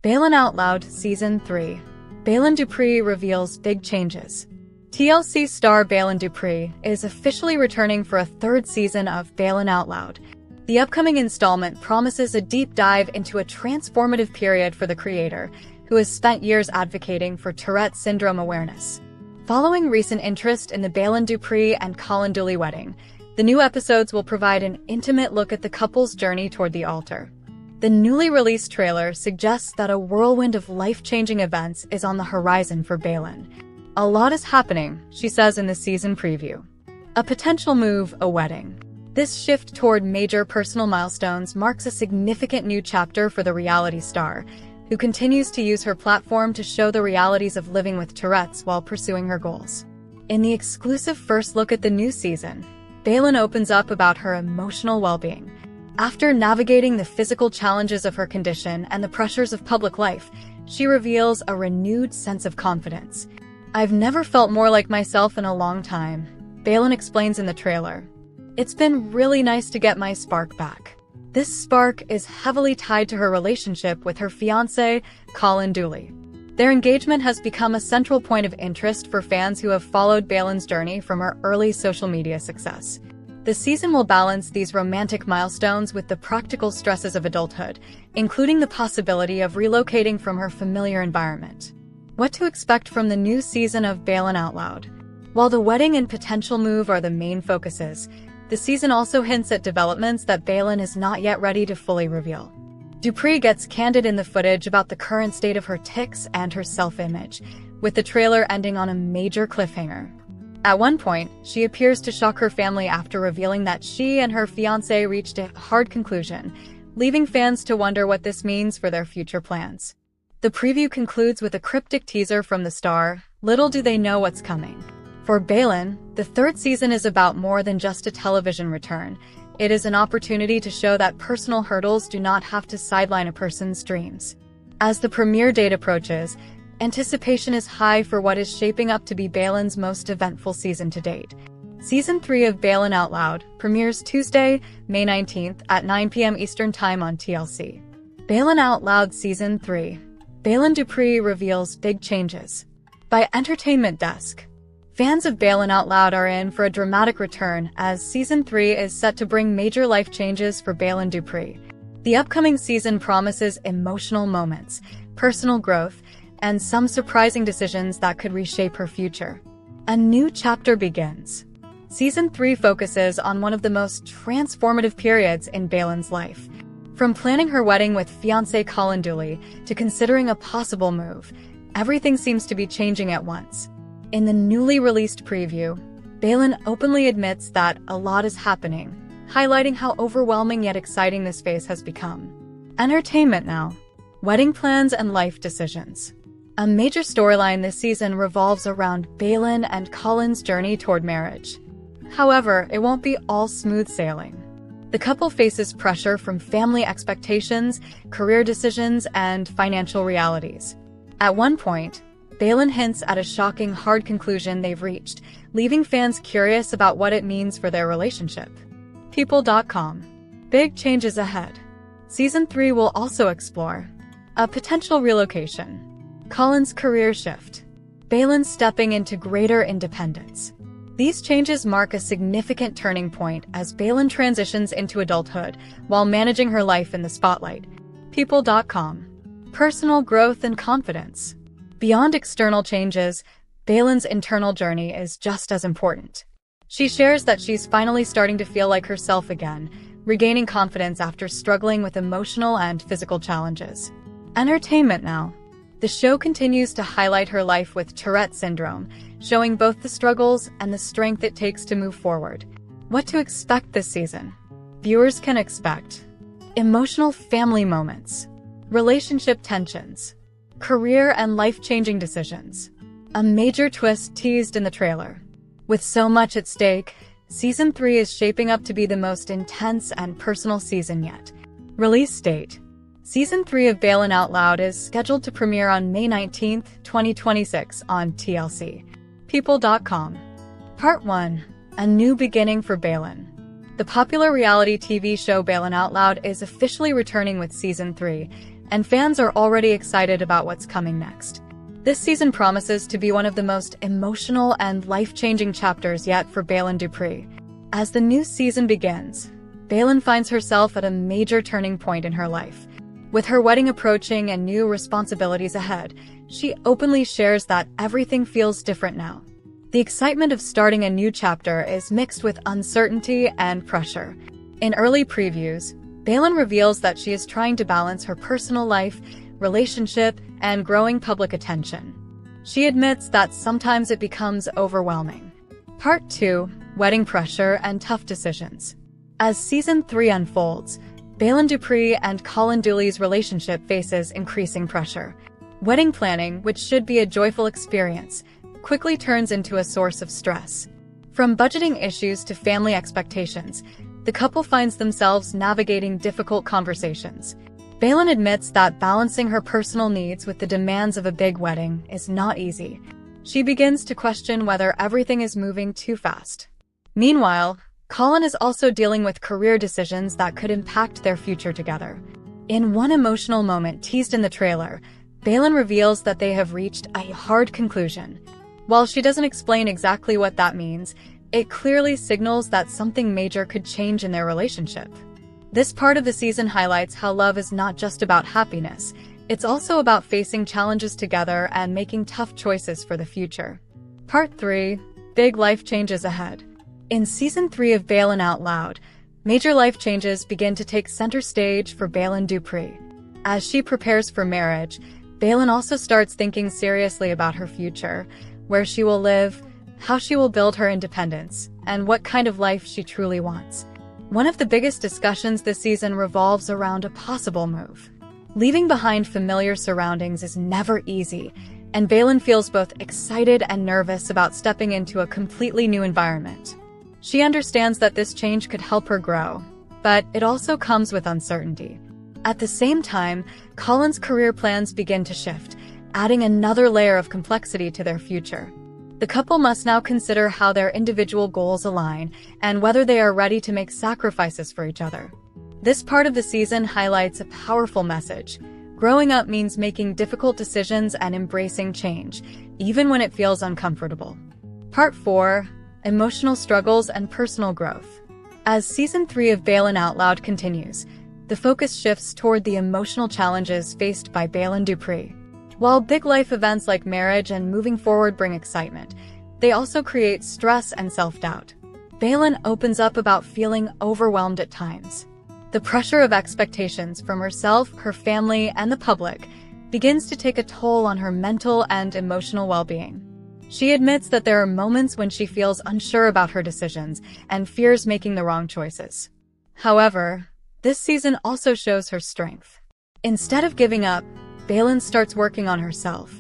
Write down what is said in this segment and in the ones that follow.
Baylen Out Loud Season 3. Baylen Dupree reveals big changes. TLC star Baylen Dupree is officially returning for a third season of Baylen Out Loud. The upcoming installment promises a deep dive into a transformative period for the creator, who has spent years advocating for Tourette syndrome awareness. Following recent interest in the Baylen Dupree and Colin Dooley wedding, the new episodes will provide an intimate look at the couple's journey toward the altar. The newly released trailer suggests that a whirlwind of life-changing events is on the horizon for Baylen. "A lot is happening," she says in the season preview. A potential move, a wedding. This shift toward major personal milestones marks a significant new chapter for the reality star, who continues to use her platform to show the realities of living with Tourette's while pursuing her goals. In the exclusive first look at the new season, Baylen opens up about her emotional well-being. After navigating the physical challenges of her condition and the pressures of public life, she reveals a renewed sense of confidence. "I've never felt more like myself in a long time," Baylen explains in the trailer. "It's been really nice to get my spark back." This spark is heavily tied to her relationship with her fiancé, Colin Dooley. Their engagement has become a central point of interest for fans who have followed Baylen's journey from her early social media success. The season will balance these romantic milestones with the practical stresses of adulthood, including the possibility of relocating from her familiar environment. What to expect from the new season of Baylen Out Loud? While the wedding and potential move are the main focuses, the season also hints at developments that Baylen is not yet ready to fully reveal. Dupree gets candid in the footage about the current state of her tics and her self-image, with the trailer ending on a major cliffhanger. At one point, she appears to shock her family after revealing that she and her fiancé reached a hard conclusion, leaving fans to wonder what this means for their future plans. The preview concludes with a cryptic teaser from the star. Little do they know what's coming. For Baylen, the third season is about more than just a television return. It is an opportunity to show that personal hurdles do not have to sideline a person's dreams. As the premiere date approaches, anticipation is high for what is shaping up to be Baylen's most eventful season to date. Season 3 of Baylen Out Loud premieres Tuesday, May 19th at 9 p.m. Eastern Time on TLC. Baylen Out Loud Season 3. Baylen Dupree reveals big changes. By Entertainment Desk. Fans of Baylen Out Loud are in for a dramatic return, as Season 3 is set to bring major life changes for Baylen Dupree. The upcoming season promises emotional moments, personal growth, and some surprising decisions that could reshape her future. A new chapter begins. Season 3 focuses on one of the most transformative periods in Baylen's life. From planning her wedding with fiancé Colin Dooley to considering a possible move, everything seems to be changing at once. In the newly released preview, Baylen openly admits that a lot is happening, highlighting how overwhelming yet exciting this phase has become. Entertainment now. Wedding plans and life decisions. A major storyline this season revolves around Baylen and Colin's journey toward marriage. However, it won't be all smooth sailing. The couple faces pressure from family expectations, career decisions, and financial realities. At one point, Baylen hints at a shocking hard conclusion they've reached, leaving fans curious about what it means for their relationship. People.com. Big changes ahead. Season 3 will also explore a potential relocation, Colin's career shift, Baylen stepping into greater independence. These changes mark a significant turning point as Baylen transitions into adulthood while managing her life in the spotlight. People.com. Personal growth and confidence. Beyond external changes, Baylen's internal journey is just as important. She shares that she's finally starting to feel like herself again, regaining confidence after struggling with emotional and physical challenges. Entertainment now. The show continues to highlight her life with Tourette syndrome, showing both the struggles and the strength it takes to move forward. What to expect this season? Viewers can expect emotional family moments, relationship tensions, career and life-changing decisions. A major twist teased in the trailer. With so much at stake, Season 3 is shaping up to be the most intense and personal season yet. Release date. Season 3 of Baylen Out Loud is scheduled to premiere on May 19, 2026 on TLC. People.com. Part 1. A new beginning for Baylen. The popular reality TV show Baylen Out Loud is officially returning with Season 3, and fans are already excited about what's coming next. This season promises to be one of the most emotional and life-changing chapters yet for Baylen Dupree. As the new season begins, Baylen finds herself at a major turning point in her life. With her wedding approaching and new responsibilities ahead, she openly shares that everything feels different now. The excitement of starting a new chapter is mixed with uncertainty and pressure. In early previews, Baylen reveals that she is trying to balance her personal life, relationship, and growing public attention. She admits that sometimes it becomes overwhelming. Part 2: Wedding Pressure and Tough Decisions. As Season 3 unfolds, Baylen Dupree and Colin Dooley's relationship faces increasing pressure. Wedding planning, which should be a joyful experience, quickly turns into a source of stress. From budgeting issues to family expectations, the couple finds themselves navigating difficult conversations. Baylen admits that balancing her personal needs with the demands of a big wedding is not easy. She begins to question whether everything is moving too fast. Meanwhile, Colin is also dealing with career decisions that could impact their future together. In one emotional moment teased in the trailer, Baylen reveals that they have reached a hard conclusion. While she doesn't explain exactly what that means, it clearly signals that something major could change in their relationship. This part of the season highlights how love is not just about happiness, it's also about facing challenges together and making tough choices for the future. Part 3: Big Life Changes Ahead. In Season 3 of Baylen Out Loud, major life changes begin to take center stage for Baylen Dupree. As she prepares for marriage, Baylen also starts thinking seriously about her future, where she will live, how she will build her independence, and what kind of life she truly wants. One of the biggest discussions this season revolves around a possible move. Leaving behind familiar surroundings is never easy, and Baylen feels both excited and nervous about stepping into a completely new environment. She understands that this change could help her grow, but it also comes with uncertainty. At the same time, Colin's career plans begin to shift, adding another layer of complexity to their future. The couple must now consider how their individual goals align and whether they are ready to make sacrifices for each other. This part of the season highlights a powerful message. Growing up means making difficult decisions and embracing change, even when it feels uncomfortable. Part 4: Emotional Struggles and Personal Growth. As Season 3 of Baylen Out Loud continues, the focus shifts toward the emotional challenges faced by Baylen Dupree. While big life events like marriage and moving forward bring excitement, they also create stress and self-doubt. Baylen opens up about feeling overwhelmed at times. The pressure of expectations from herself, her family, and the public begins to take a toll on her mental and emotional well-being. She admits that there are moments when she feels unsure about her decisions and fears making the wrong choices. However, this season also shows her strength. Instead of giving up, Baylen starts working on herself,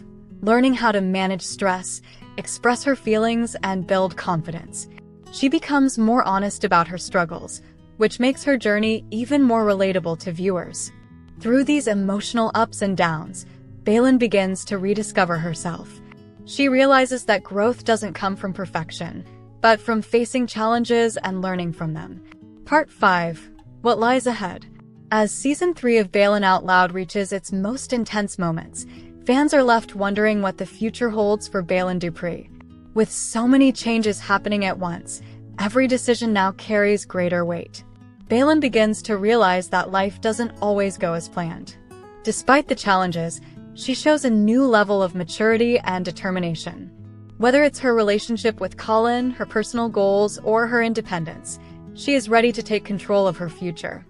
learning how to manage stress, express her feelings, and build confidence. She becomes more honest about her struggles, which makes her journey even more relatable to viewers. Through these emotional ups and downs, Baylen begins to rediscover herself. She realizes that growth doesn't come from perfection, but from facing challenges and learning from them. Part 5: What Lies Ahead. As Season 3 of Baylen Out Loud reaches its most intense moments, fans are left wondering what the future holds for Baylen Dupree. With so many changes happening at once, every decision now carries greater weight. Baylen begins to realize that life doesn't always go as planned. Despite the challenges, she shows a new level of maturity and determination. Whether it's her relationship with Colin, her personal goals, or her independence, she is ready to take control of her future.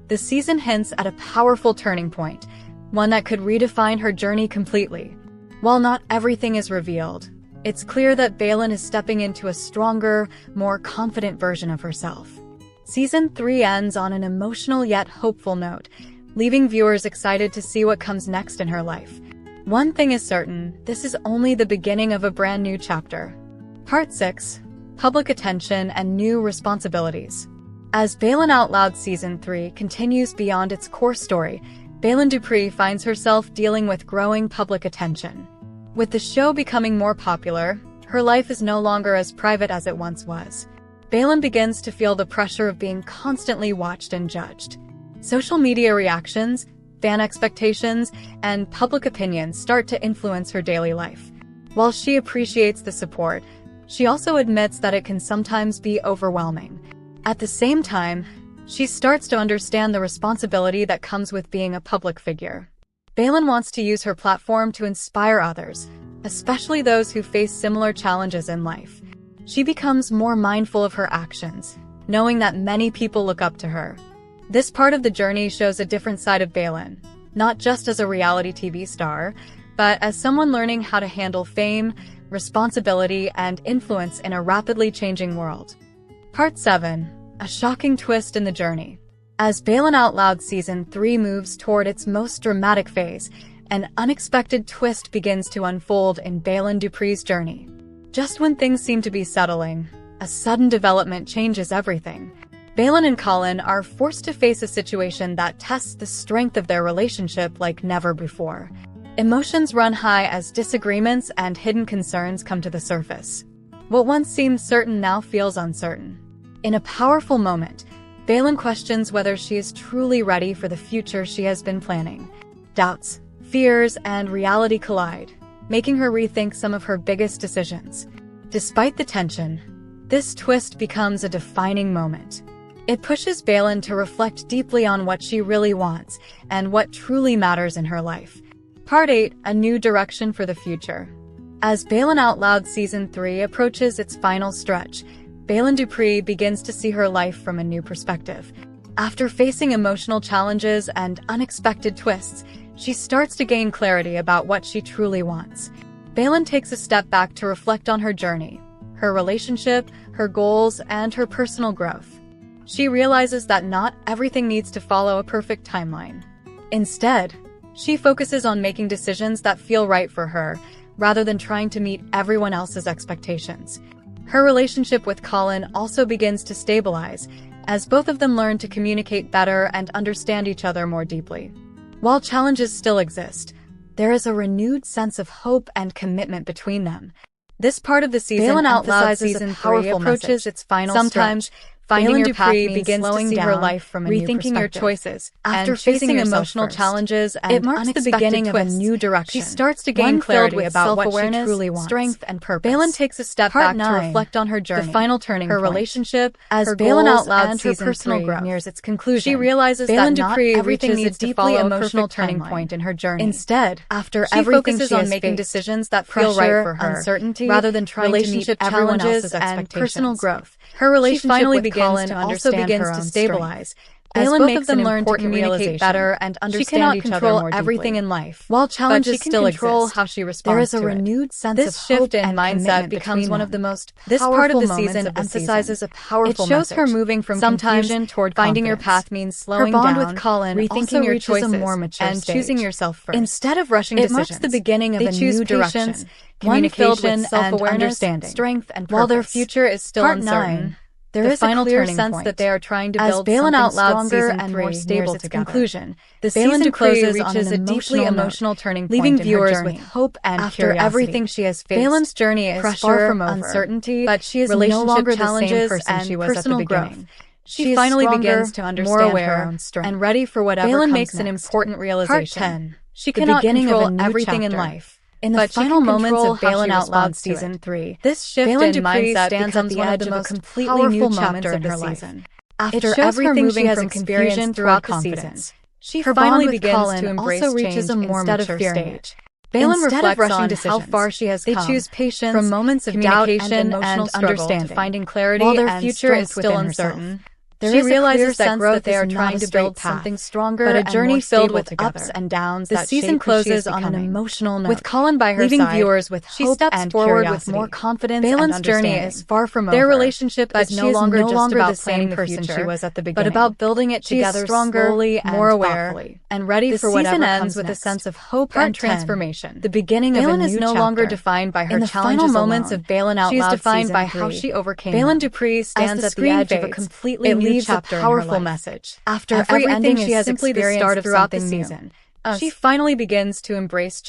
The season hints at a powerful turning point, one that could redefine her journey completely. While not everything is revealed, it's clear that Baylen is stepping into a stronger, more confident version of herself. Season 3 ends on an emotional yet hopeful note, leaving viewers excited to see what comes next in her life. One thing is certain, this is only the beginning of a brand new chapter. Part 6: Public Attention and New Responsibilities. As Baylen Out Loud Season 3 continues beyond its core story, Baylen Dupree finds herself dealing with growing public attention. With the show becoming more popular, her life is no longer as private as it once was. Baylen begins to feel the pressure of being constantly watched and judged. Social media reactions, fan expectations, and public opinion start to influence her daily life. While she appreciates the support, she also admits that it can sometimes be overwhelming. At the same time, she starts to understand the responsibility that comes with being a public figure. Baylen wants to use her platform to inspire others, especially those who face similar challenges in life. She becomes more mindful of her actions, knowing that many people look up to her. This part of the journey shows a different side of Baylen, not just as a reality TV star, but as someone learning how to handle fame, responsibility, and influence in a rapidly changing world. Part 7. A shocking twist in the journey. As Baylen Out Loud Season 3 moves toward its most dramatic phase, an unexpected twist begins to unfold in Baylen Dupree's journey. Just when things seem to be settling, a sudden development changes everything. Baylen and Colin are forced to face a situation that tests the strength of their relationship like never before. Emotions run high as disagreements and hidden concerns come to the surface. What once seemed certain now feels uncertain. In a powerful moment, Baylen questions whether she is truly ready for the future she has been planning. Doubts, fears, and reality collide, making her rethink some of her biggest decisions. Despite the tension, this twist becomes a defining moment. It pushes Baylen to reflect deeply on what she really wants and what truly matters in her life. Part 8. A new direction for the future. As Baylen Out Loud Season 3 approaches its final stretch, Baylen Dupree begins to see her life from a new perspective. After facing emotional challenges and unexpected twists, she starts to gain clarity about what she truly wants. Baylen takes a step back to reflect on her journey, her relationship, her goals, and her personal growth. She realizes that not everything needs to follow a perfect timeline. Instead, she focuses on making decisions that feel right for her, rather than trying to meet everyone else's expectations. Her relationship with Colin also begins to stabilize, as both of them learn to communicate better and understand each other more deeply. While challenges still exist, there is a renewed sense of hope and commitment between them. This part of the season Baylen Out Loud emphasizes Season a 3 powerful approaches message. its final Sometimes, stretch. finding Baylen your path Dupree means begins to slowing see down, her life from a new rethinking your perspective. choices, After and facing facing yourself emotional first. challenges and It marks the unexpected beginning of a twists. new direction. She starts to One gain filled clarity with about what she self-awareness, truly wants. strength, and purpose. Baylen takes a step Part back 9. to reflect on her journey, The final turning her point. relationship, As her Baylen goals, Out Loud and her Season personal 3 growth. nears its conclusion, She realizes Baylen that not Dupree everything reaches needs a to deeply follow a emotional perfect turning timeline. point in her journey. Instead, After she everything focuses she on has making faced, decisions that feel right pressure, for her, uncertainty, rather than trying to meet relationship everyone challenges, else's and expectations. personal growth. Her relationship She finally with begins Colin to also understand begins her to own stabilize. As Baylen both makes of them an learn to important communicate realization. better and She understand cannot each other control more everything deeply. in life, While but challenges she can still control exist, how she responds there is a to it. renewed sense This of shift hope in and mindset commitment becomes between one of the them. most This part of powerful the moments season of the emphasizes season. a powerful It shows her message. moving from Sometimes confusion toward finding your confidence. path means Her slowing bond down, with Colin rethinking also your reaches choices, a more mature and stage. choosing yourself first. Instead of rushing It decisions, marks the beginning of they a choose new direction, patience, one filled communication, with self-awareness, and understanding. strength, and purpose. While their future is still Part uncertain, 9. There the is a final clear turning sense point. that they are trying to As build Baylen something Out Loud stronger Season and 3 more stable nears its together. conclusion, The Baylen season Dupree closes reaches on an a deeply emotional turning point leaving in her viewers journey. with hope and After curiosity. everything she has faced, Baylen's journey is pressure, far from over, uncertainty, but she is no relationship longer the same challenges, person and she was at the personal beginning. growth. She She is finally stronger, begins to more understand aware, her own strength and ready for whatever Baylen comes makes an next. important Part realization. 10. She The cannot beginning of a control new everything in chapter. life. In the But she final can moments control of how Baylen she Out Loud responds to it. Season 3, This shift Baylen in Dupree mindset stands becomes at the one of edge the of a most completely powerful new moments chapter of in the her season. life. After It shows everything her she moving has from experienced confusion throughout toward the season, confidence. she Her finally bond with begins Colin to embrace also reaches change a more instead mature of fearing stage. it. Baylen Instead of reflects rushing on decisions, how far she has they come, choose patience, from moments of doubt and communication, emotional and struggle understanding. to finding clarity While their and future is strength still within uncertain, herself. there She is a clear realizes that sense growth that they are is trying not to a straight build path, something stronger but a and journey more filled stable with together. ups and downs The that season shape who she is closes on an becoming. emotional note. With Colin by her leaving side, viewers with she hope steps and forward with curiosity. more confidence Baylen's and journey understanding. is far from over. Their relationship but is she no is longer no just longer about the same planning the person future, she was at the but beginning. about building it She is together stronger, slowly and more aware, thoughtfully, and ready the for whatever season ends comes with next. a sense of hope Part and 10. transformation. The beginning of a Baylen new is no chapter. longer defined by her In the challenges final moments alone. of Baylen Out She is Loud defined Season by how 3, she overcame Baylen them. Dupree stands As the at the screen edge of a fades, completely it new leaves a chapter in her powerful life. message. After Every everything ending she is has simply the experienced start of throughout the something new. season, She finally begins to embrace